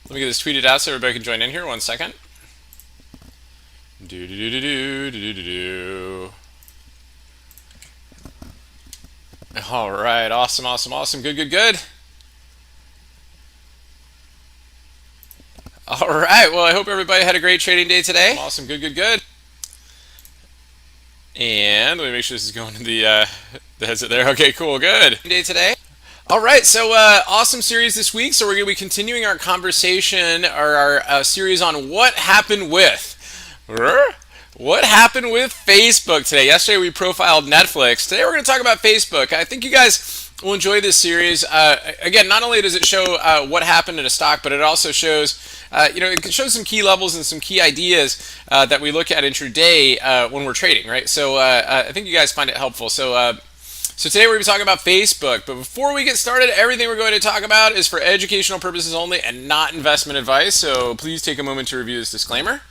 Let me get this tweeted out so everybody can join in here. 1 second. Do do do do do do do do. All right, awesome, awesome, awesome. Good, good, good. All right, well, I hope everybody had a great trading day today. Awesome, good, good, good. And let me make sure this is going to the headset there. Okay, cool, good. Day today. All right, so awesome series this week. So we're going to be continuing our conversation or our series on what happened with Facebook today. Yesterday we profiled Netflix. Today we're going to talk about Facebook. I think you guys will enjoy this series. Again, not only does it show what happened in a stock, but it also shows it shows some key levels and some key ideas that we look at intraday when we're trading, right? So I think you guys find it helpful. So today we're going to be talking about Facebook, but before we get started, everything we're going to talk about is for educational purposes only and not investment advice, so please take a moment to review this disclaimer.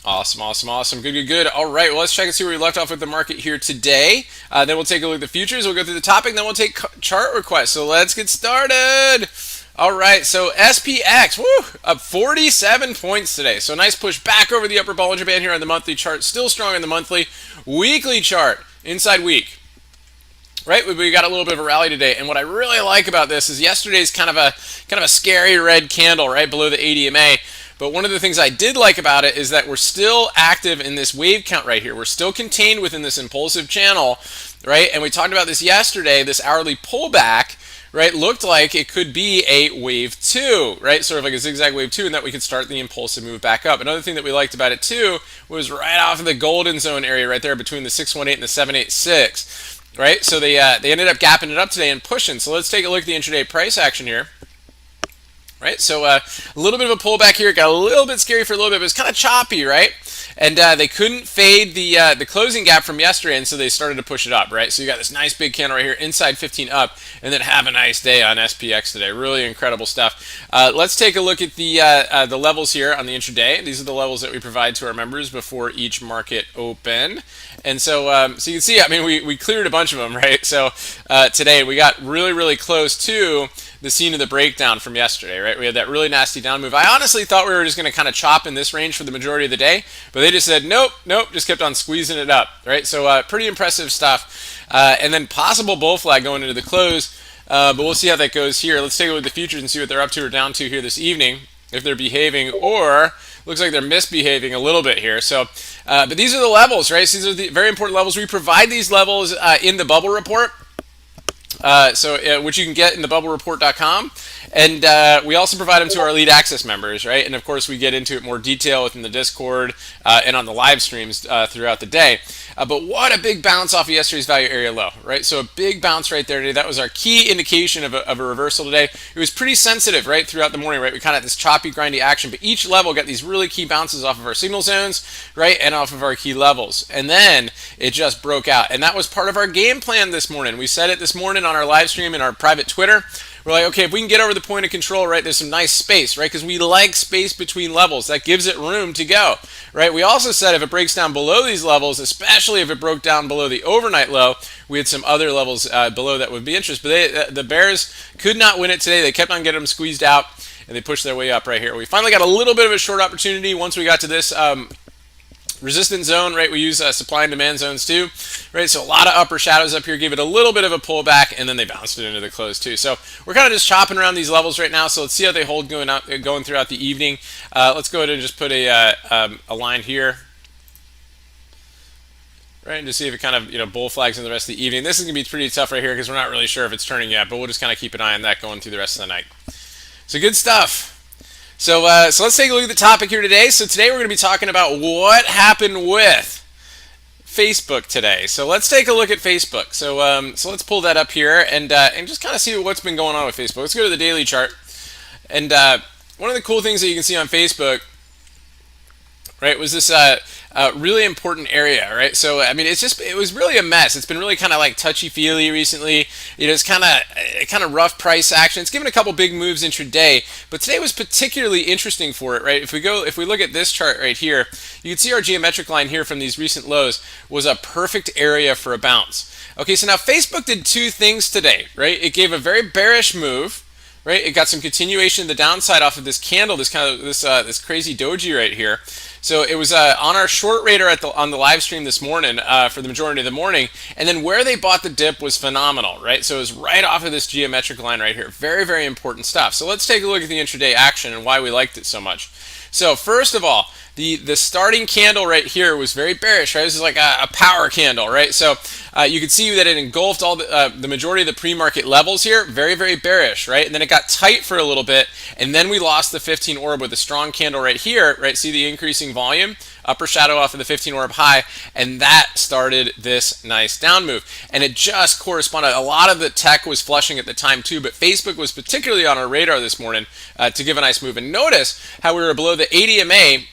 Awesome, awesome, awesome. Good, good, good. All right, well, let's check and see where we left off with the market here today. Then we'll take a look at the futures. We'll go through the topic, then we'll take chart requests. So let's get started. All right, so SPX, up 47 points today. So nice push back over the upper Bollinger Band here on the monthly chart. Still strong in the monthly. Weekly chart, inside week. Right, we got a little bit of a rally today, and what I really like about this is yesterday's kind of a scary red candle right below the 80 MA. But one of the things I did like about it is that we're still active in this wave count right here. We're still contained within this impulsive channel, right? And we talked about this yesterday. This hourly pullback, right, looked like it could be a wave 2, right? Sort of like a zigzag wave 2, and that we could start the impulsive move back up. Another thing that we liked about it too was right off of the golden zone area right there between the 618 and the 786, right? So they ended up gapping it up today and pushing. So let's take a look at the intraday price action here. Right, so a little bit of a pullback here. It got a little bit scary for a little bit, but it's kind of choppy, right? And they couldn't fade the closing gap from yesterday, and so they started to push it up, right? So you got this nice big candle right here, inside 15 up, and then have a nice day on SPX today. Really incredible stuff. Let's take a look at the levels here on the intraday. These are the levels that we provide to our members before each market open. And so so you can see, I mean, we cleared a bunch of them, right? So today we got really, really close to the scene of the breakdown from yesterday, right? We had that really nasty down move. I honestly thought we were just going to kind of chop in this range for the majority of the day, but they just said, nope, just kept on squeezing it up, right? So pretty impressive stuff. And then possible bull flag going into the close, but we'll see how that goes here. Let's take a look at the futures and see what they're up to or down to here this evening, if they're behaving, or looks like they're misbehaving a little bit here. So, but these are the levels, right? So these are the very important levels. We provide these levels in the bubble report. Which you can get in the bubblereport.com, and we also provide them to our Elite Access members, right? And of course, we get into it more detail within the Discord and on the live streams throughout the day. But what a big bounce off of yesterday's value area low, right? So a big bounce right there today. That was our key indication of a reversal today. It was pretty sensitive, right, throughout the morning, right? We kind of had this choppy, grindy action, but each level got these really key bounces off of our signal zones, right, and off of our key levels. And then it just broke out, and that was part of our game plan this morning. We said it this morning on our live stream in our private Twitter. We're like, okay, if we can get over the point of control, right, there's some nice space, right, because we like space between levels. That gives it room to go, right? We also said if it breaks down below these levels, especially if it broke down below the overnight low, we had some other levels below that would be interest. But the bears could not win it today. They kept on getting them squeezed out, and they pushed their way up right here. We finally got a little bit of a short opportunity once we got to this resistance zone, right? We use supply and demand zones too, right? So a lot of upper shadows up here, gave it a little bit of a pullback, and then they bounced it into the close too. So we're kind of just chopping around these levels right now. So let's see how they hold going throughout the evening. Let's go ahead and just put a line here, right, and just see if it kind of bull flags in the rest of the evening. This is gonna be pretty tough right here because we're not really sure if it's turning yet, but we'll just kind of keep an eye on that going through the rest of the night. So good stuff. So let's take a look at the topic here today. So today we're going to be talking about what happened with Facebook today. So let's take a look at Facebook. So let's pull that up here and just kind of see what's been going on with Facebook. Let's go to the daily chart. And one of the cool things that you can see on Facebook, right? It was this really important area, right? So I mean, it was really a mess. It's been really kind of like touchy feely recently. It's kind of rough price action. It's given a couple big moves intraday, but today was particularly interesting for it, right? If we look at this chart right here, you can see our geometric line here from these recent lows was a perfect area for a bounce. Okay, so now Facebook did two things today, right? It gave a very bearish move. Right, it got some continuation of the downside off of this candle, this crazy doji right here. So it was on our short radar on the live stream this morning for the majority of the morning, and then where they bought the dip was phenomenal, right? So it was right off of this geometric line right here. Very, very important stuff. So let's take a look at the intraday action and why we liked it so much. So first of all, the starting candle right here was very bearish, right? This is like a power candle, right? So you can see that it engulfed all the majority of the pre-market levels here. Very, very bearish, right? And then it got tight for a little bit, and then we lost the 15 orb with a strong candle right here, right? See the increasing volume, upper shadow off of the 15 orb high, and that started this nice down move. And it just corresponded. A lot of the tech was flushing at the time too, but Facebook was particularly on our radar this morning to give a nice move. And notice how we were below the 80 MA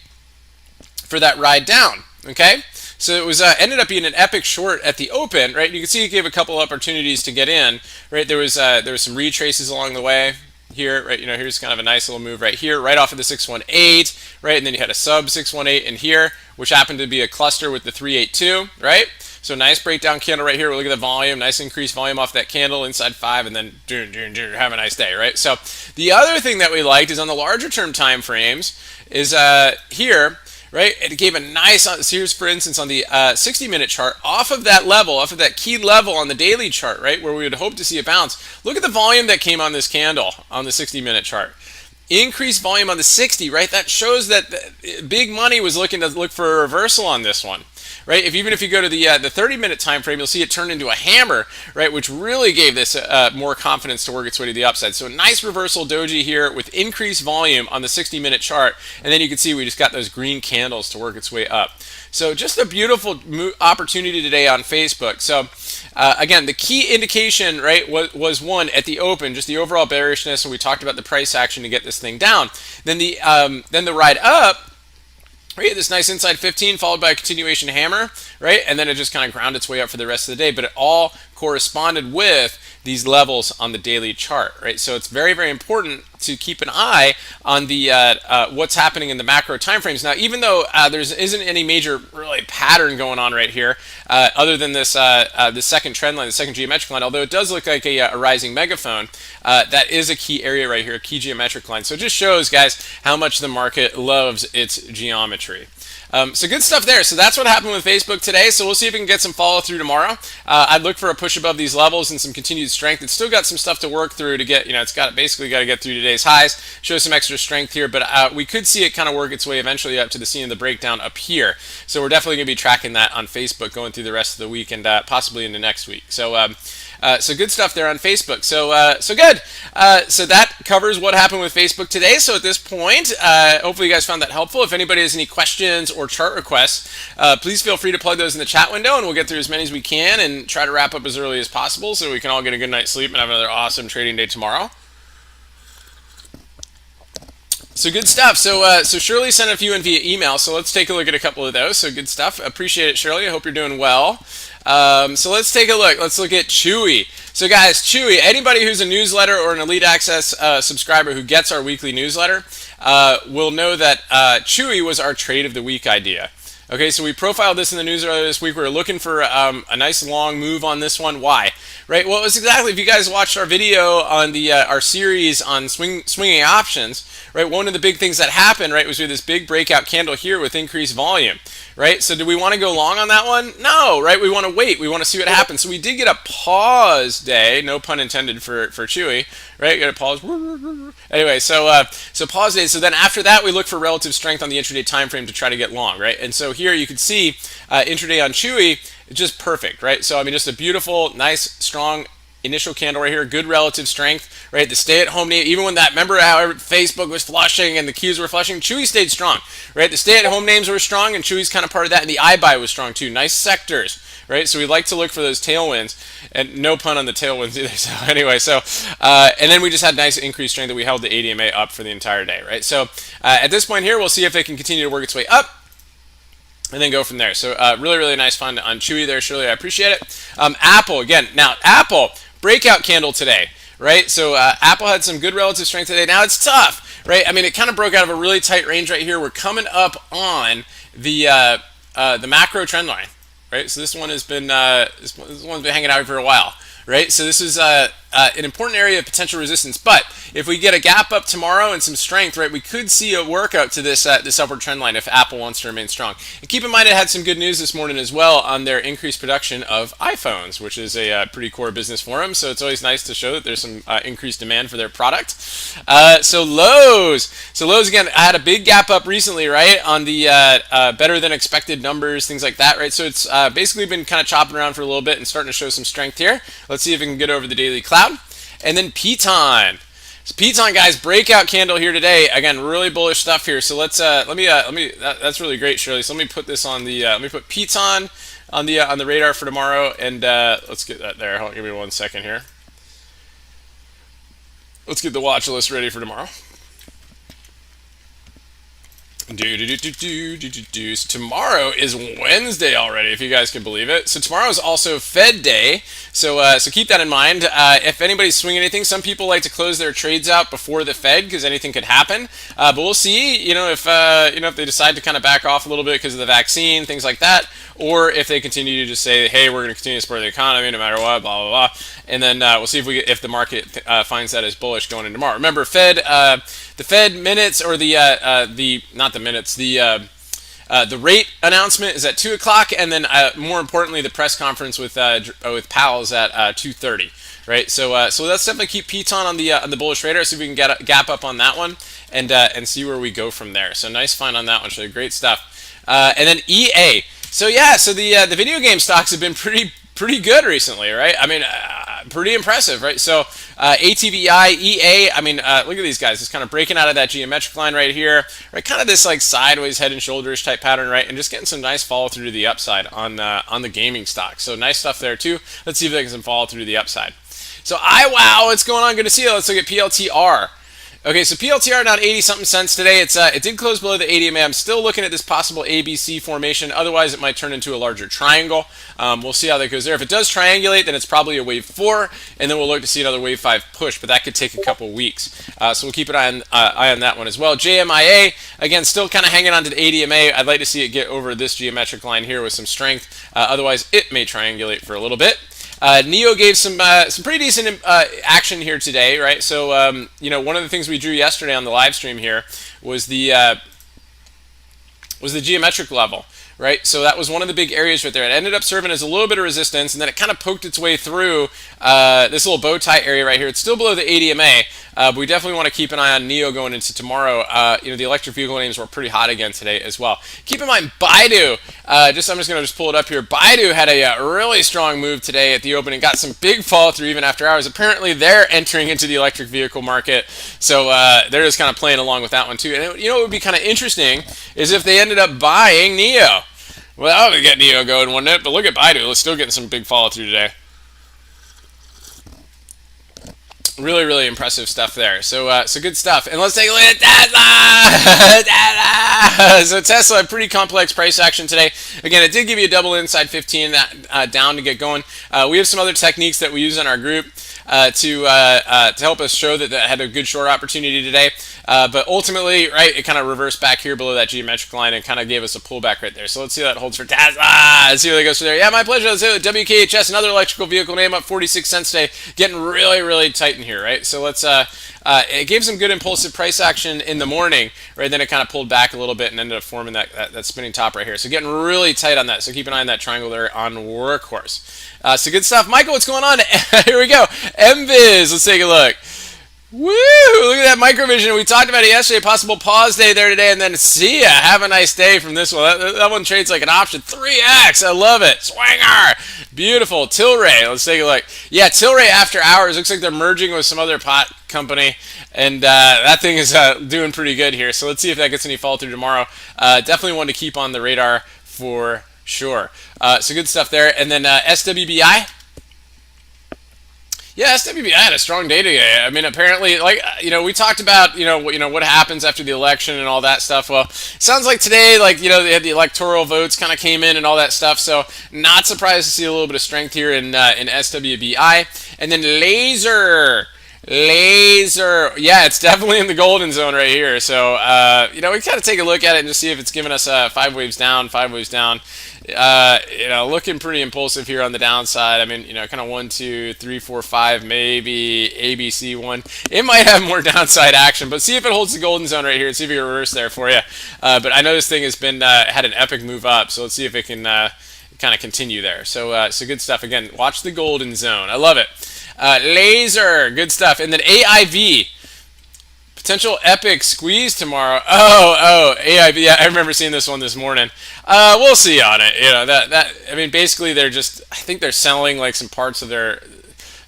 for that ride down. Okay, so it was ended up being an epic short at the open, right? You can see it gave a couple opportunities to get in, right? There was some retraces along the way here, right? Here's kind of a nice little move right here, right off of the 618, right? And then you had a sub 618 in here, which happened to be a cluster with the 382, right? So nice breakdown candle right here. Look at the volume, nice increased volume off that candle inside 5, and then have a nice day, right? So the other thing that we liked is on the larger term time frames is here. Right, it gave a nice, here's for instance on the 60-minute chart, off of that level, off of that key level on the daily chart, right, where we would hope to see a bounce. Look at the volume that came on this candle on the 60-minute chart. Increased volume on the 60, right? That shows that the big money was looking to look for a reversal on this one, right? Even if you go to the 30-minute time frame, you'll see it turn into a hammer, right? Which really gave this more confidence to work its way to the upside. So a nice reversal doji here with increased volume on the 60-minute chart, and then you can see we just got those green candles to work its way up. So just a beautiful opportunity today on Facebook. So again, the key indication, right, was one at the open, just the overall bearishness, and we talked about the price action to get this thing down. Then the ride up, right, this nice inside 15 followed by a continuation hammer, right, and then it just kind of ground its way up for the rest of the day. But it all corresponded with these levels on the daily chart, right? So it's very, very important to keep an eye on the what's happening in the macro timeframes. Now, even though there isn't any major really pattern going on right here, other than this the second trend line, the second geometric line, although it does look like a rising megaphone, that is a key area right here, a key geometric line. So it just shows, guys, how much the market loves its geometry. So good stuff there. So that's what happened with Facebook today. So we'll see if we can get some follow through tomorrow. I'd look for a push above these levels and some continued strength. It's still got some stuff to work through to get, it's basically got to get through today's highs, show some extra strength here, but we could see it kind of work its way eventually up to the scene of the breakdown up here. So we're definitely going to be tracking that on Facebook going through the rest of the week and possibly into next week. So so good stuff there on Facebook. So good. So that covers what happened with Facebook today. So at this point, hopefully you guys found that helpful. If anybody has any questions or chart requests, please feel free to plug those in the chat window, and we'll get through as many as we can and try to wrap up as early as possible so we can all get a good night's sleep and have another awesome trading day tomorrow. So good stuff. So Shirley sent a few in via email. So let's take a look at a couple of those. So good stuff. Appreciate it, Shirley. I hope you're doing well. So let's take a look. Let's look at Chewy. So guys, Chewy, anybody who's a newsletter or an Elite Access subscriber who gets our weekly newsletter will know that Chewy was our trade of the week idea. Okay, so we profiled this in the newsletter this week. We were looking for a nice long move on this one. Why? Right? Well, it was exactly, if you guys watched our video on the our series on swinging options, right? One of the big things that happened, right, was we had this big breakout candle here with increased volume, right? So do we want to go long on that one? No, right? We want to wait. We want to see what happens. So we did get a pause day, no pun intended for Chewy, right? Got a pause. Anyway, so pause day. So then after that, we look for relative strength on the intraday time frame to try to get long, right? And so here you can see intraday on Chewy, it's just perfect, right? So I mean, just a beautiful, nice, strong initial candle right here, good relative strength, right? The stay-at-home name, even when that, remember how Facebook was flushing and the Qs were flushing, Chewy stayed strong, right? The stay-at-home names were strong, and Chewy's kind of part of that, and the iBuy was strong too. Nice sectors, right? So we like to look for those tailwinds, and no pun on the tailwinds either. So anyway, and then we just had nice increased strength that we held the ADMA up for the entire day, right? So at this point here, we'll see if it can continue to work its way up. and then go from there. So really, really nice find on Chewy there, Shirley. I appreciate it. Apple, again. Now, Apple, breakout candle today, right? So Apple had some good relative strength today. Now, it's tough, right? I mean, it kind of broke out of a really tight range right here. We're coming up on the macro trend line, right? So this one has been this one's been hanging out for a while, right? So this is an important area of potential resistance. But if we get a gap up tomorrow and some strength, right, we could see a workout to this this upward trend line if Apple wants to remain strong. And keep in mind, it had some good news this morning as well on their increased production of iPhones, which is a pretty core business for them. So it's always nice to show that there's some increased demand for their product. So Lowe's again, I had a big gap up recently, right, on the better than expected numbers, things like that, right? So it's basically been kind of chopping around for a little bit and starting to show some strength here. Let's see if we can get over the daily cloud. And then Piton. So Piton, guys, breakout candle here today. Again, really bullish stuff here. So let's let me that's really great, Shirley. So let me put this on the let me put Piton on the radar for tomorrow, and let's get that there. Hold on, give me 1 second here. Let's get the watch list ready for tomorrow. So tomorrow is Wednesday already, if you guys can believe it. So tomorrow is also Fed Day, so keep that in mind. If anybody's swinging anything, some people like to close their trades out before the Fed because anything could happen. But we'll see. If they decide to kind of back off a little bit because of the vaccine, things like that, or if they continue to just say, hey, we're going to continue to support the economy no matter what, blah blah blah, and then we'll see if the market finds that as bullish going into tomorrow. Remember, the Fed minutes or the rate announcement is at 2 o'clock, and then more importantly, the press conference with Powell's at 2:30. Right, so let's definitely keep Piton on the bullish radar. See if we can get a gap up on that one, and see where we go from there. So nice find on that one, so great stuff. And then EA. So yeah, so the video game stocks have been pretty good recently, right? I mean, pretty impressive, right? So ATVI, EA, I mean, look at these guys. It's kind of breaking out of that geometric line right here, right? Kind of this like sideways head and shoulders type pattern, right? And just getting some nice follow through to the upside on the gaming stock. So nice stuff there too. Let's see if they can follow through to the upside. So wow, what's going on? Good to see you. Let's look at PLTR. Okay, so PLTR down 80 something cents today. It did close below the 80 MA. I'm still looking at this possible ABC formation. Otherwise, it might turn into a larger triangle. We'll see how that goes there. If it does triangulate, then it's probably a wave 4, and then we'll look to see another wave 5 push, but that could take a couple weeks. So we'll keep an eye on that one as well. JMIA, again, still kind of hanging on to the 80 MA. I'd like to see it get over this geometric line here with some strength. Otherwise, it may triangulate for a little bit. Neo gave some pretty decent action here today, right? So one of the things we drew yesterday on the live stream here was the geometric level, right? So that was one of the big areas right there. It ended up serving as a little bit of resistance, and then it kind of poked its way through this little bow tie area right here. It's still below the 80 MA, but we definitely want to keep an eye on Neo going into tomorrow. The electric vehicle names were pretty hot again today as well. Keep in mind, BIDU. I'm just going to pull it up here. BIDU had a really strong move today at the opening. Got some big follow through even after hours. Apparently, they're entering into the electric vehicle market, so they're just kind of playing along with that one too. And what would be kind of interesting is if they ended up buying Neo. Well, that would get Neo going, wouldn't it? But look at Baidu. It's still getting some big follow through today. Really, really impressive stuff there. So good stuff. And let's take a look at Tesla. Tesla. So Tesla, pretty complex price action today. Again, it did give you a double inside 15 down to get going. We have some other techniques that we use in our group to help us show that had a good short opportunity today. But ultimately, right, it kind of reversed back here below that geometric line and kind of gave us a pullback right there. So let's see how that holds for Tesla. Let's see how that goes for there. Yeah, my pleasure. Let's see WKHS, another electrical vehicle name, up 46 cents today, getting really, really tight in here, right? So let's it gave some good impulsive price action in the morning, right? Then it kind of pulled back a little bit and ended up forming that spinning top right here. So getting really tight on that. So keep an eye on that triangle there on Workhorse. So good stuff. Michael, what's going on? Here we go. MViz. Let's take a look. Woo! Look at that microvision. We talked about it yesterday. Possible pause day there today, and then see ya. Have a nice day from this one. That one trades like an option. 3x. I love it. Swinger. Beautiful. Tilray. Let's take a look. Yeah, Tilray after hours. Looks like they're merging with some other pot company, and that thing is doing pretty good here. So let's see if that gets any follow through tomorrow. Definitely one to keep on the radar for sure. So good stuff there. And then SWBI. Yeah, SWBI had a strong day today. I mean, apparently, like we talked about, what happens after the election and all that stuff. Well, it sounds like today, like they had the electoral votes kind of came in and all that stuff. So, not surprised to see a little bit of strength here in SWBI, and then laser. Yeah, it's definitely in the golden zone right here. So, we kind of take a look at it and just see if it's giving us 5 waves down. Looking pretty impulsive here on the downside. I mean, kind of 1, 2, 3, 4, 5, maybe ABC one. It might have more downside action, but see if it holds the golden zone right here and see if it can reverse there for you. But I know this thing has been had an epic move up, so let's see if it can kind of continue there. So good stuff. Again, watch the golden zone. I love it. Laser, good stuff. And then AIV. Potential epic squeeze tomorrow. Oh, AIV. Yeah, I remember seeing this one this morning. We'll see on it. I mean, basically, I think they're selling like some parts of their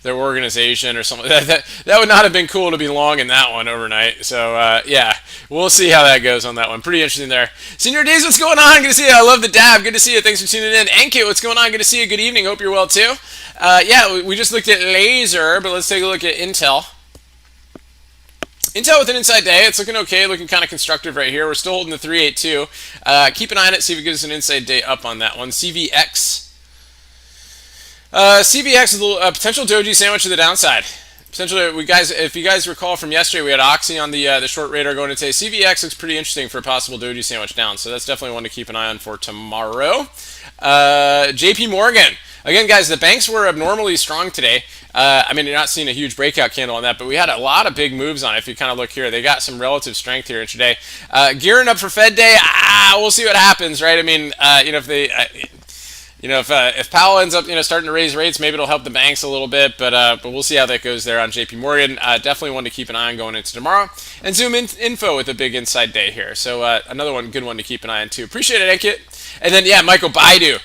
organization or something. That would not have been cool to be long in that one overnight. So yeah, we'll see how that goes on that one. Pretty interesting there. Senior Days, what's going on? Good to see you. I love the dab. Good to see you. Thanks for tuning in. Enkit, what's going on? Good to see you. Good evening. Hope you're well too. Yeah, we just looked at laser, but let's take a look at Intel. Intel with an inside day. It's looking okay, looking kind of constructive right here. We're still holding the 382. Keep an eye on it, see if it gives us an inside day up on that one. CVX. CVX is a little, potential doji sandwich to the downside. Potentially, if you guys recall from yesterday, we had Oxy on the short radar going to say CVX looks pretty interesting for a possible doji sandwich down. So that's definitely one to keep an eye on for tomorrow. JP Morgan. Again, guys, the banks were abnormally strong today. I mean, you're not seeing a huge breakout candle on that, but we had a lot of big moves on it. If you kind of look here, they got some relative strength here today. Gearing up for Fed Day, we'll see what happens, right? I mean, if Powell ends up starting to raise rates, maybe it'll help the banks a little bit, but we'll see how that goes there on JP Morgan. Definitely one to keep an eye on going into tomorrow. And Zoom Info with a big inside day here. So another good one to keep an eye on too. Appreciate it, Enkit. And then, yeah, Michael BIDU.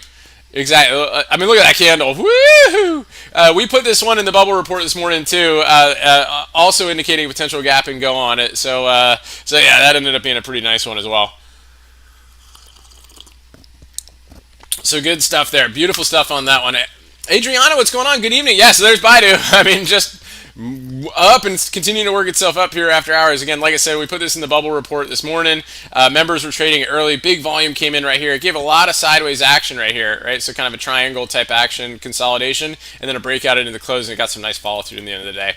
Exactly. I mean, look at that candle. Woo! We put this one in the bubble report this morning too, also indicating a potential gap and go on it. So yeah, that ended up being a pretty nice one as well. So good stuff there. Beautiful stuff on that one. Adriana, what's going on? Good evening. Yeah, so there's Baidu. I mean, just up and continuing to work itself up here after hours. Again, like I said, we put this in the bubble report this morning. Members were trading early. Big volume came in right here. It gave a lot of sideways action right here, right? So kind of a triangle type action consolidation, and then a breakout into the close, and it got some nice follow through in the end of the day.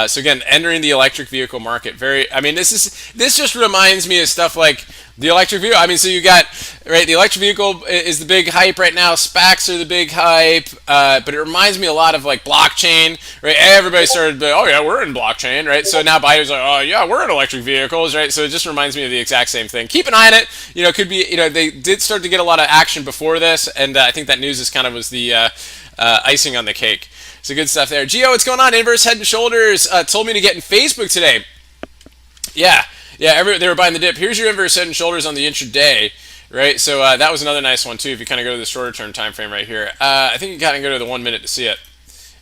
So again, entering the electric vehicle market. I mean, this just reminds me of stuff like the electric vehicle. I mean, so you got, right, the electric vehicle is the big hype right now. SPACs are the big hype, but it reminds me a lot of like blockchain, right? Everybody started, oh yeah, we're in blockchain, right? So now Baidu's like, oh yeah, we're in electric vehicles, right? So it just reminds me of the exact same thing. Keep an eye on it. It could be, they did start to get a lot of action before this, and I think that news is kind of was the icing on the cake. So good stuff there. Gio, what's going on? Inverse Head and Shoulders told me to get in Facebook today. Yeah, they were buying the dip. Here's your inverse Head and Shoulders on the intraday, right? So that was another nice one too. If you kind of go to the shorter term time frame right here, I think you kind of go to the 1 minute to see it.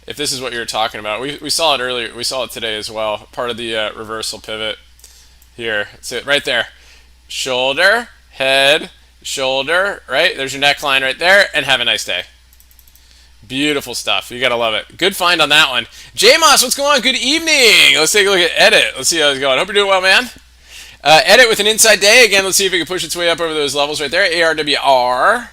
If this is what you're talking about, we saw it earlier. We saw it today as well. Part of the reversal pivot here. That's it right there. Shoulder, head, shoulder. Right there's your neckline right there, and have a nice day. Beautiful stuff. You gotta love it. Good find on that one. J-Moss, what's going on? Good evening. Let's take a look at Edit. Let's see how it's going. Hope you're doing well, man. Edit with an inside day. Again, let's see if it can push its way up over those levels right there. ARWR.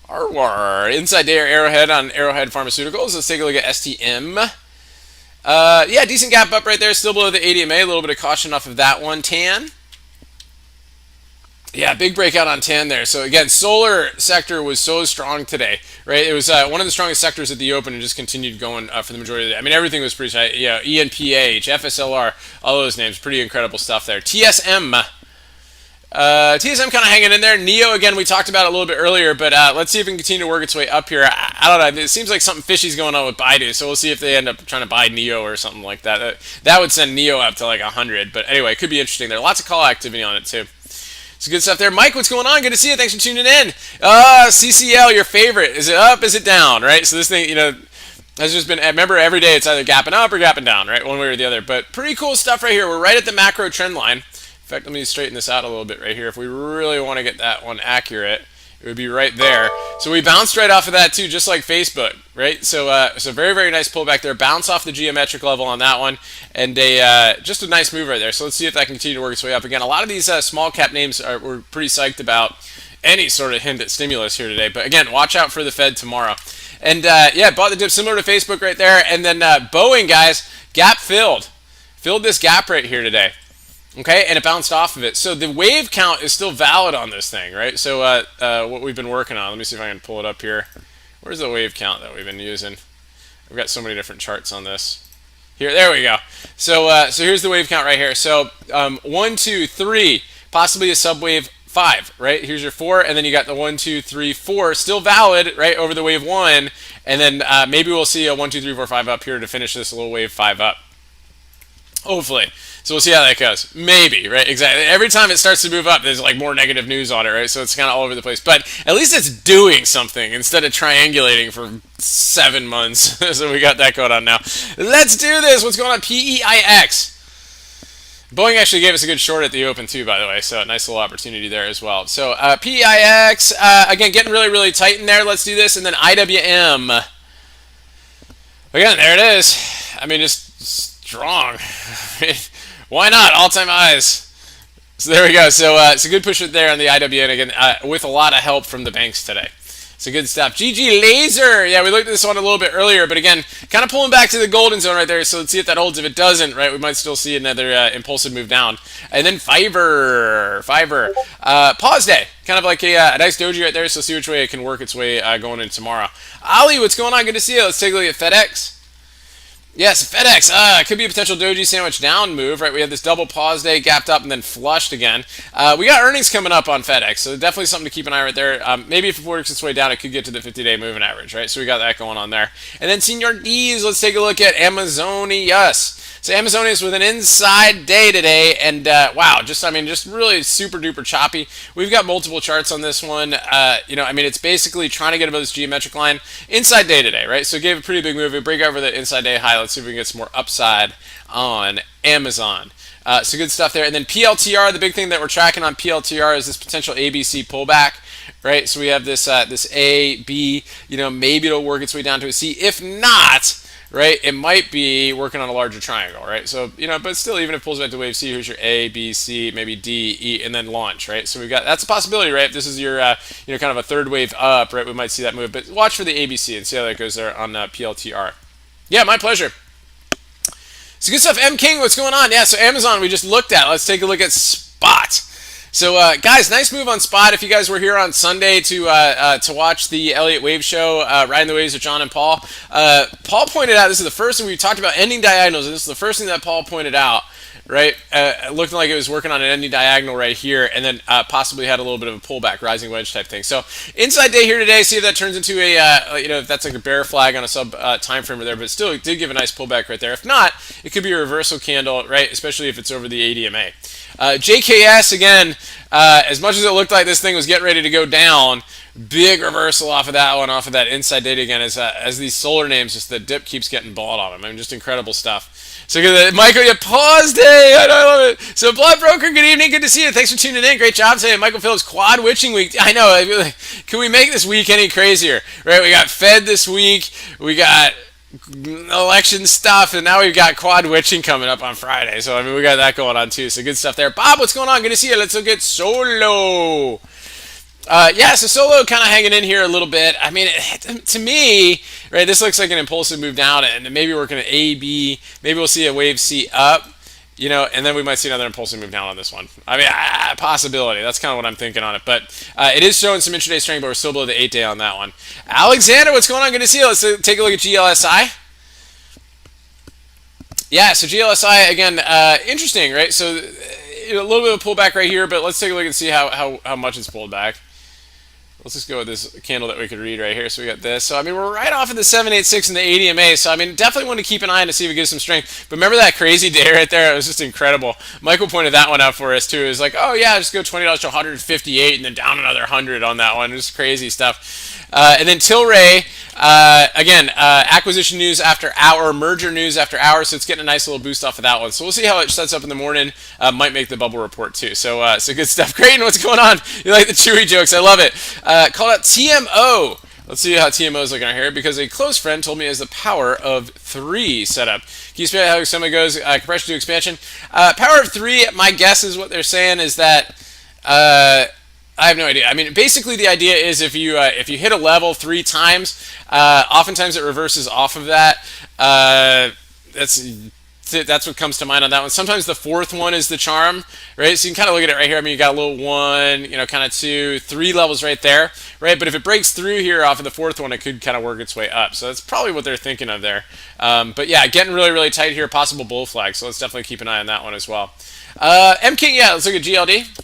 RWR. Inside day or Arrowhead on Arrowhead Pharmaceuticals. Let's take a look at STM. Yeah, decent gap up right there. Still below the 80 MA. A little bit of caution off of that one. TAN. Yeah, big breakout on TAN there. So again, solar sector was so strong today, right? It was one of the strongest sectors at the open and just continued going for the majority of the day. I mean, everything was pretty high. Yeah, ENPH, FSLR, all those names, pretty incredible stuff there. TSM. TSM kind of hanging in there. NEO, again, we talked about it a little bit earlier, but let's see if it can continue to work its way up here. I don't know. It seems like something fishy's going on with Baidu, so we'll see if they end up trying to buy NEO or something like that. That would send NEO up to like 100, but anyway, it could be interesting there. Lots of call activity on it, too. Some good stuff there. Mike, what's going on? Good to see you. Thanks for tuning in. CCL, your favorite. Is it up? Is it down? Right? So this thing, has just been, remember, every day it's either gapping up or gapping down, right? One way or the other. But pretty cool stuff right here. We're right at the macro trend line. In fact, let me straighten this out a little bit right here. If we really want to get that one accurate, It would be right there. So we bounced right off of that too, just like Facebook, right? So very, very nice pullback there. Bounce off the geometric level on that one, and just a nice move right there. So let's see if that can continue to work its way up. Again, a lot of these small cap names we're pretty psyched about any sort of hint at stimulus here today. But again, watch out for the Fed tomorrow. And yeah, bought the dip similar to Facebook right there. And then Boeing, guys, gap filled this gap right here today. Okay, and it bounced off of it. So the wave count is still valid on this thing, right? So what we've been working on, let me see if I can pull it up here. Where's the wave count that we've been using? I've got so many different charts on this. Here, there we go. So here's the wave count right here. So 1, 2, 3, possibly a subwave 5, right? Here's your 4, and then you got the 1, 2, 3, 4, still valid, right, over the wave 1, and then maybe we'll see a 1, 2, 3, 4, 5 up here to finish this little wave 5 up. Hopefully. So we'll see how that goes. Maybe, right? Exactly. Every time it starts to move up, there's like more negative news on it, right? So it's kind of all over the place. But at least it's doing something instead of triangulating for 7 months. So we got that going on now. Let's do this. What's going on? PEIX. Boeing actually gave us a good short at the open too, by the way. So a nice little opportunity there as well. So PEIX, again, getting really, really tight in there. Let's do this. And then IWM. Again, there it is. I mean, just strong. Why not? All-time highs. So there we go. So it's a good push there on the IWN again, with a lot of help from the banks today. So good stuff. GG Laser. Yeah, we looked at this one a little bit earlier, but again, kind of pulling back to the golden zone right there. So let's see if that holds. If it doesn't, right, we might still see another impulsive move down. And then Fiverr. Pause day. Kind of like a nice doji right there. So see which way it can work its way going in tomorrow. Ali, what's going on? Good to see you. Let's take a look at FedEx. Yes, FedEx. Could be a potential doji sandwich down move, right? We had this double pause day, gapped up, and then flushed again. We got earnings coming up on FedEx, so definitely something to keep an eye right there. Maybe if it works its way down, it could get to the 50-day moving average, right? So we got that going on there. And then Senior D's, let's take a look at Amazonius. So Amazonius with an inside day today, and wow, just really super duper choppy. We've got multiple charts on this one. It's basically trying to get above this geometric line. Inside day today, right? So it gave a pretty big move. We break over the inside day high. Let's see if we can get some more upside on Amazon. So good stuff there. And then PLTR, the big thing that we're tracking on PLTR is this potential ABC pullback, right? So we have this A, B, maybe it'll work its way down to a C. If not, right, it might be working on a larger triangle, right? So, but still, even if it pulls back to wave C, here's your A, B, C, maybe D, E, and then launch, right? So that's a possibility, right? If this is your, kind of a third wave up, right, we might see that move. But watch for the ABC and see how that goes there on PLTR. Yeah, my pleasure. So good stuff. M King, what's going on? Yeah, so Amazon we just looked at. Let's take a look at Spot. So guys, nice move on Spot. If you guys were here on Sunday to watch the Elliott Wave Show, Riding the Waves with John and Paul, Paul pointed out, this is the first thing we talked about, ending diagonals, and this is the first thing that Paul pointed out, right? Looking like it was working on an ending diagonal right here, and then possibly had a little bit of a pullback, rising wedge type thing. So inside day here today, see if that turns into a, if that's like a bear flag on a sub time frame there, but still it did give a nice pullback right there. If not, it could be a reversal candle, right? Especially if it's over the ADMA. JKS, again, as much as it looked like this thing was getting ready to go down, big reversal off of that one, off of that inside data again, as these solar names, just the dip keeps getting bought on them. I mean, just incredible stuff. So good, Michael, you pause day. I love it. So Blood Broker, good evening, good to see you. Thanks for tuning in. Great job today. Michael Phillips, quad witching week. I know. Can we make this week any crazier? Right? We got Fed this week. We got election stuff, and now we've got quad witching coming up on Friday. So I mean, we got that going on too. So good stuff there. Bob, what's going on? Good to see you. Let's look at Solo. So Solo kind of hanging in here a little bit. I mean, to me, right, this looks like an impulsive move down, and maybe we're going to A, B. Maybe we'll see a wave C up, and then we might see another impulsive move down on this one. I mean, possibility. That's kind of what I'm thinking on it. But it is showing some intraday strength, but we're still below the 8-day on that one. Alexander, what's going on? Good to see you. Let's take a look at GLSI. Yeah, so GLSI, again, interesting, right? So a little bit of a pullback right here, but let's take a look and see how much it's pulled back. Let's just go with this candle that we could read right here. So we got this. So, I mean, we're right off of the 786 in the ADMA. So, I mean, definitely want to keep an eye on to see if it gives some strength. But remember that crazy day right there? It was just incredible. Michael pointed that one out for us, too. It was like, oh, yeah, just go $20 to 158 and then down another 100 on that one. It was crazy stuff. And then Tilray, Again, acquisition news after hour, merger news after hour, so it's getting a nice little boost off of that one. So we'll see how it sets up in the morning. Might make the bubble report too. So good stuff. Creighton, what's going on? You like the Chewy jokes? I love it. Call out TMO. Let's see how TMO is looking here, because a close friend told me it has the power of 3 setup. Can you explain how somebody goes compression to expansion? Power of 3, my guess is what they're saying is that I have no idea. I mean, basically the idea is if you hit a level 3 times, oftentimes it reverses off of that. That's what comes to mind on that one. Sometimes the 4th one is the charm, right? So you can kind of look at it right here. I mean, you got a little 1, kind of 2, 3 levels right there, right? But if it breaks through here off of the 4th one, it could kind of work its way up. So that's probably what they're thinking of there. But yeah, getting really, really tight here. Possible bull flag. So let's definitely keep an eye on that one as well. MK, yeah, let's look at GLD.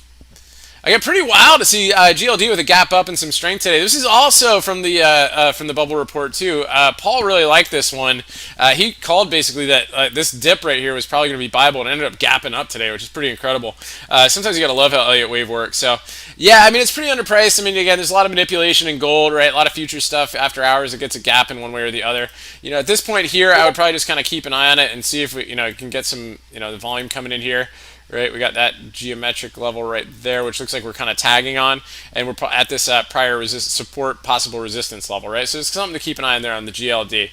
Again, pretty wild to see GLD with a gap up and some strength today. This is also from the bubble report too. Paul really liked this one. He called basically that this dip right here was probably going to be Bible and ended up gapping up today, which is pretty incredible. Sometimes you got to love how Elliott Wave works. So yeah, I mean, it's pretty underpriced. I mean, again, there's a lot of manipulation in gold, right? A lot of future stuff after hours. It gets a gap in one way or the other. At this point here, I would probably just kind of keep an eye on it and see if we, can get some, the volume coming in here. Right, we got that geometric level right there, which looks like we're kind of tagging on, and we're at this prior support, possible resistance level, right? So it's something to keep an eye on there on the GLD.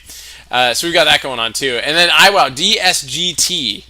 So we've got that going on too, and then IWOW DSGT.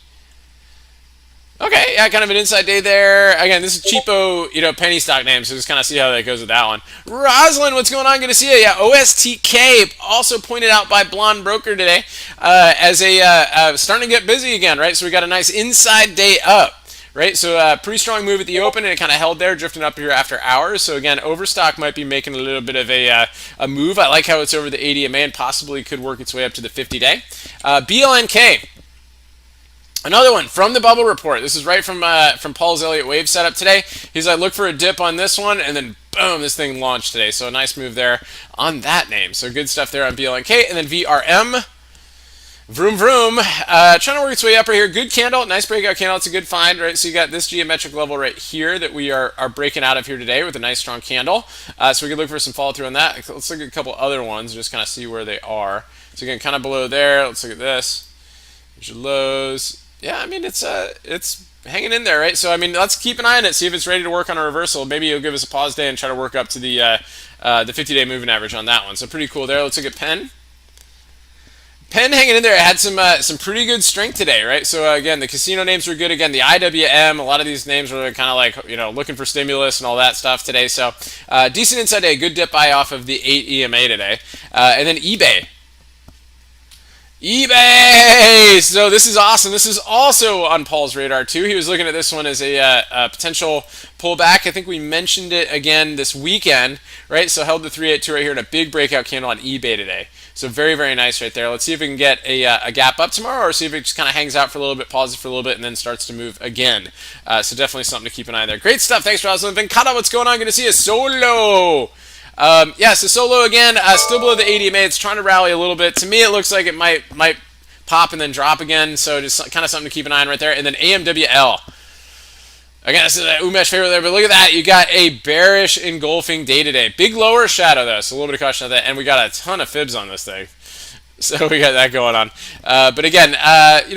Okay, yeah, kind of an inside day there. Again, this is cheapo, penny stock name, so just kind of see how that goes with that one. Rosalind, what's going on? Good to see you. Yeah, OSTK, also pointed out by Blonde Broker today, as a starting to get busy again, right? So we got a nice inside day up. Right, so pretty strong move at the open, and it kind of held there, drifting up here after hours. So again, Overstock might be making a little bit of a move. I like how it's over the 80 MA and possibly could work its way up to the 50-day. BLNK, another one from the bubble report. This is right from Paul's Elliott Wave setup today. He's like, look for a dip on this one, and then boom, this thing launched today. So a nice move there on that name. So good stuff there on BLNK, and then VRM. Vroom, vroom. Trying to work its way up right here. Good candle. Nice breakout candle. It's a good find, right? So you got this geometric level right here that we are breaking out of here today with a nice strong candle. So we can look for some follow through on that. Let's look at a couple other ones and just kind of see where they are. So again, kind of below there. Let's look at this. There's your lows. Yeah, I mean, it's hanging in there, right? So I mean, let's keep an eye on it. See if it's ready to work on a reversal. Maybe it'll give us a pause day and try to work up to the 50-day moving average on that one. So pretty cool there. Let's look at Penn. Penn hanging in there. It had some pretty good strength today, right? So again, the casino names were good. Again, the IWM, a lot of these names were kind of like, looking for stimulus and all that stuff today. So decent inside day, good dip buy off of the 8 EMA today. And then eBay. So this is awesome. This is also on Paul's radar too. He was looking at this one as a potential pullback. I think we mentioned it again this weekend, right? So held the 382 right here in a big breakout candle on eBay today. So very, very nice right there. Let's see if we can get a gap up tomorrow, or see if it just kind of hangs out for a little bit, pauses for a little bit, and then starts to move again. So definitely something to keep an eye on there. Great stuff. Thanks, Rosalind. Venkata, what's going on? Good to see you. Solo. Yeah, so Solo again, still below the 80 MA. It's trying to rally a little bit. To me, it looks like it might pop and then drop again. So just kind of something to keep an eye on right there. And then AMWL. Again, this is an Umesh favorite there, but look at that. You got a bearish engulfing day today. Big lower shadow, though, so a little bit of caution on that. And we got a ton of fibs on this thing. So we got that going on. But again,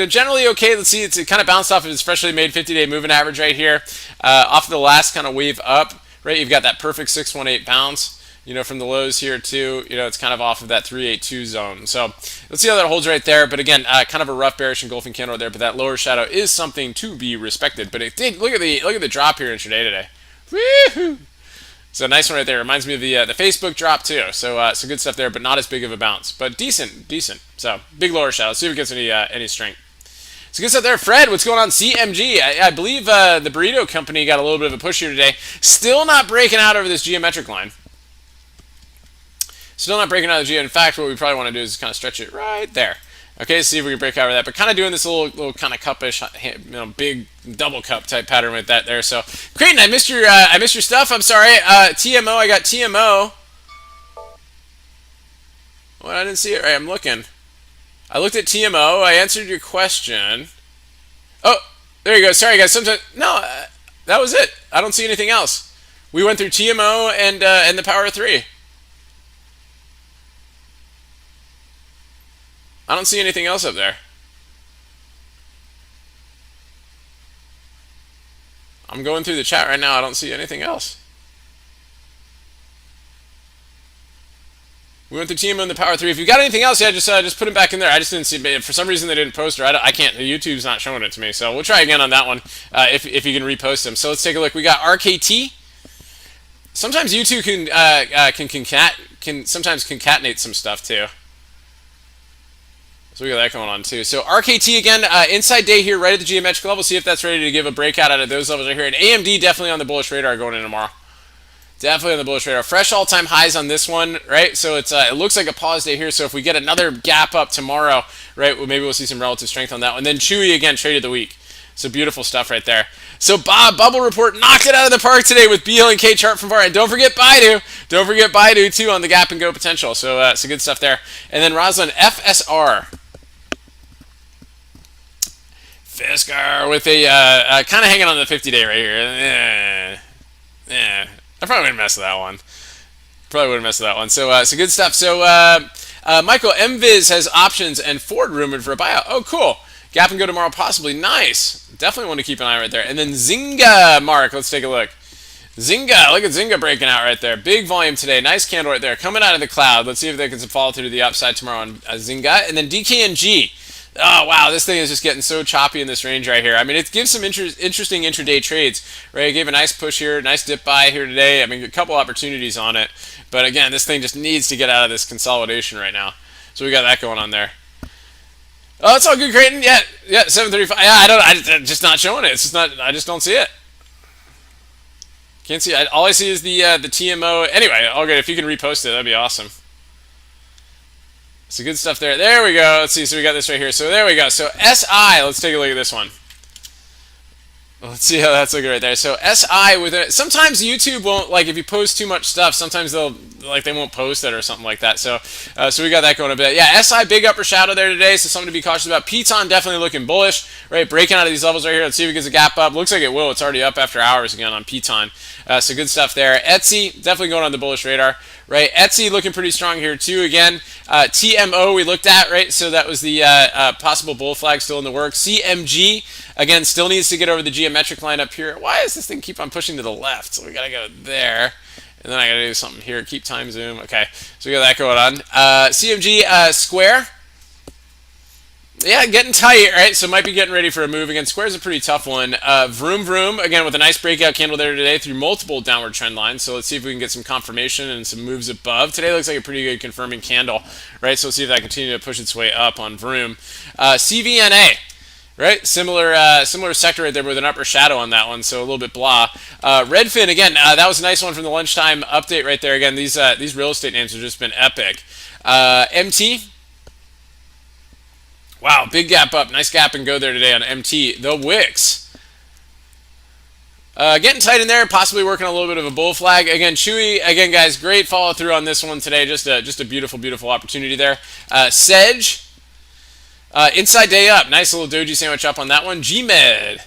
generally okay. Let's see. It's kind of bounced off of its freshly made 50-day moving average right here. Off of the last kind of wave up, right? You've got that perfect 618 bounce. From the lows here too, it's kind of off of that 382 zone. So let's see how that holds right there. But again, kind of a rough bearish engulfing candle there. But that lower shadow is something to be respected. But it did look at the drop here intraday today. Woo-hoo! So nice one right there. Reminds me of the Facebook drop too. So good stuff there, but not as big of a bounce, but decent. So big lower shadow. Let's see if it gets any strength. So good stuff there. Fred, what's going on? CMG. I believe the BIDU company got a little bit of a push here today. Still not breaking out over this geometric line. Still not breaking out of the G. In fact, what we probably want to do is kind of stretch it right there. Okay, see if we can break out of that. But kind of doing this little kind of cupish, big double cup type pattern with that there. So, Creighton, I missed your stuff. I'm sorry. TMO, I got TMO. Well, I didn't see it right. I'm looking. I looked at TMO. I answered your question. Oh, there you go. Sorry, guys. Sometimes that was it. I don't see anything else. We went through TMO and the power of 3. I don't see anything else up there. I'm going through the chat right now. I don't see anything else. We went through TMO and the Power 3. If you've got anything else, yeah, just put them back in there. I just didn't see it. For some reason, they didn't post, or I can't. YouTube's not showing it to me. So we'll try again on that one if you can repost them. So let's take a look. We got RKT. Sometimes YouTube can sometimes concatenate some stuff too. So we got that going on too. So RKT again, inside day here, right at the geometric level. See if that's ready to give a breakout out of those levels right here. And AMD definitely on the bullish radar going in tomorrow. Definitely on the bullish radar. Fresh all-time highs on this one, right? So it's it looks like a pause day here. So if we get another gap up tomorrow, right, well, maybe we'll see some relative strength on that one. And then Chewy again, trade of the week. So beautiful stuff right there. So Bob, Bubble Report knocked it out of the park today with BL and K chart from far. And don't forget BIDU. Don't forget BIDU too on the gap and go potential. So good stuff there. And then Rosalind, FSR. Fisker with a kind of hanging on the 50-day right here. I probably wouldn't mess with that one. So good stuff. So Michael, MViz has options and Ford rumored for a buyout. Oh, cool. Gap and go tomorrow, possibly. Nice. Definitely want to keep an eye right there. And then Zynga, Mark. Let's take a look. Zynga. Look at Zynga breaking out right there. Big volume today. Nice candle right there. Coming out of the cloud. Let's see if they can follow through to the upside tomorrow on Zynga. And then DKNG. Oh, wow, this thing is just getting so choppy in this range right here. I mean, it gives some interesting intraday trades, right? It gave a nice push here, nice dip buy here today. I mean, a couple opportunities on it. But again, this thing just needs to get out of this consolidation right now. So we got that going on there. Oh, it's all good, Creighton. Yeah, 735. Yeah, I'm just not showing it. It's just not, I just don't see it. Can't see it. All I see is the TMO. Anyway, all good. If you can repost it, that'd be awesome. So good stuff there. There we go. Let's see. So we got this right here. So there we go. So SI. Let's take a look at this one. Let's see how that's looking right there. So SI with it. Sometimes YouTube won't, like, if you post too much stuff, sometimes they won't post it or something like that. So we got that going a bit. Yeah, SI big upper shadow there today, so something to be cautious about. Piton definitely looking bullish, right? Breaking out of these levels right here. Let's see if it gets a gap up. Looks like it will. It's already up after hours again on Piton. So good stuff there. Etsy definitely going on the bullish radar, right? Etsy looking pretty strong here too. Again, TMO we looked at, right? So that was the possible bull flag still in the works. CMG again still needs to get over the geometric line up here. Why does this thing keep on pushing to the left? So we gotta go there, and then I gotta do something here. Keep time zoom. Okay, so we got that going on. CMG square. Yeah, getting tight, right? So might be getting ready for a move again. Square's a pretty tough one. Vroom, again, with a nice breakout candle there today through multiple downward trend lines. So let's see if we can get some confirmation and some moves above. Today looks like a pretty good confirming candle, right? So let's see if that continues to push its way up on Vroom. CVNA, right? Similar sector right there with an upper shadow on that one, so a little bit blah. Redfin, again, that was a nice one from the lunchtime update right there. Again, these real estate names have just been epic. MT. Wow, big gap up. Nice gap and go there today on MT. The Wix. Getting tight in there, possibly working a little bit of a bull flag. Again, Chewy, again, guys, great follow through on this one today. Just a beautiful opportunity there. Sedge. Inside day up. Nice little doji sandwich up on that one. GMed.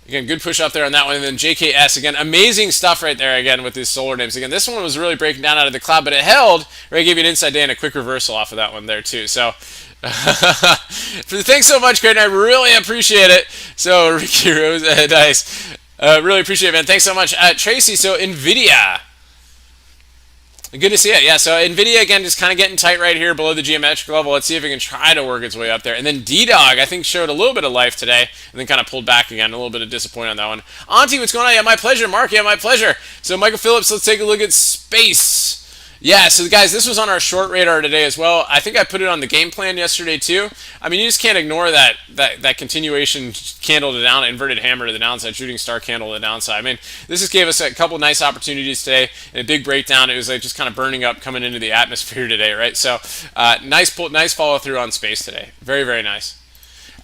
Again, good push up there on that one. And then JKS, again, amazing stuff right there, again, with these solar names. Again, this one was really breaking down out of the cloud, but it held. Right, gave you an inside day and a quick reversal off of that one there, too. So, thanks so much, Creighton. I really appreciate it. So, Ricky Rose, nice. Really appreciate it, man. Thanks so much. Tracy, so NVIDIA. Good to see it. Yeah, so NVIDIA, again, just kind of getting tight right here below the geometric level. Let's see if it can try to work its way up there. And then D-Dog, I think, showed a little bit of life today and then kind of pulled back again. A little bit of disappointment on that one. Auntie, what's going on? Yeah, my pleasure. Mark, yeah, my pleasure. So Michael Phillips, let's take a look at space. Yeah, so guys, this was on our short radar today as well. I think I put it on the game plan yesterday too. I mean, you just can't ignore that continuation candle to down, inverted hammer to the downside, shooting star candle to the downside. I mean, this just gave us a couple nice opportunities today and a big breakdown. It was like just kind of burning up coming into the atmosphere today, right? So nice follow through on space today. Very nice.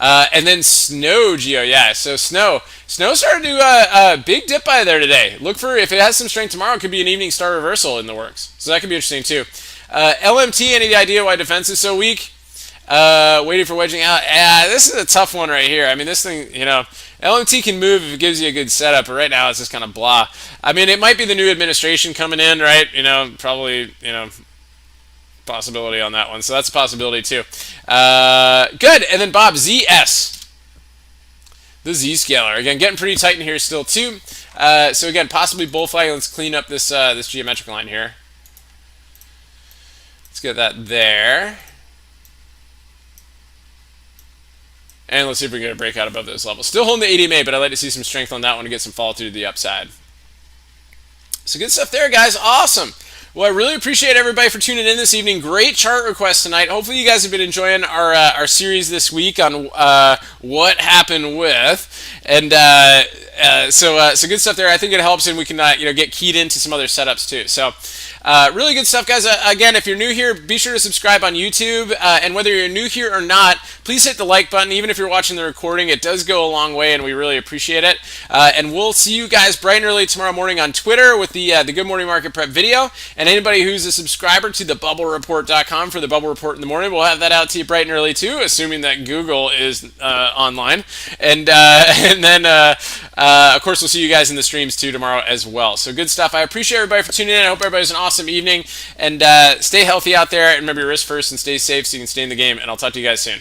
And then Snow Geo, yeah. So Snow started to do a big dip by there today. Look for, if it has some strength tomorrow, it could be an evening star reversal in the works. So that could be interesting too. LMT, any idea why defense is so weak? Waiting for wedging out. This is a tough one right here. I mean, this thing, LMT can move if it gives you a good setup, but right now it's just kind of blah. I mean, it might be the new administration coming in, right? Probably, possibility on that one. So that's a possibility too. Good. And then Bob, ZS. The Z-scaler. Again, getting pretty tight in here still too. So again, possibly bull flag. Let's clean up this this geometric line here. Let's get that there. And let's see if we can get a breakout above those levels. Still holding the 80 MA, but I'd like to see some strength on that one to get some follow through to the upside. So good stuff there, guys. Awesome. Well, I really appreciate everybody for tuning in this evening. Great chart requests tonight. Hopefully you guys have been enjoying our series this week on what happened with. And so good stuff there. I think it helps, and we can get keyed into some other setups too. So really good stuff, guys. Again, if you're new here, be sure to subscribe on YouTube. And whether you're new here or not, please hit the like button. Even if you're watching the recording, it does go a long way, and we really appreciate it. And we'll see you guys bright and early tomorrow morning on Twitter with the Good Morning Market Prep video. And anybody who's a subscriber to thebubblereport.com for the Bubble Report in the morning, we'll have that out to you bright and early too, assuming that Google is online. And then, of course, we'll see you guys in the streams too tomorrow as well. So good stuff. I appreciate everybody for tuning in. I hope everybody's an awesome evening. And stay healthy out there. And remember your risk first and stay safe so you can stay in the game. And I'll talk to you guys soon.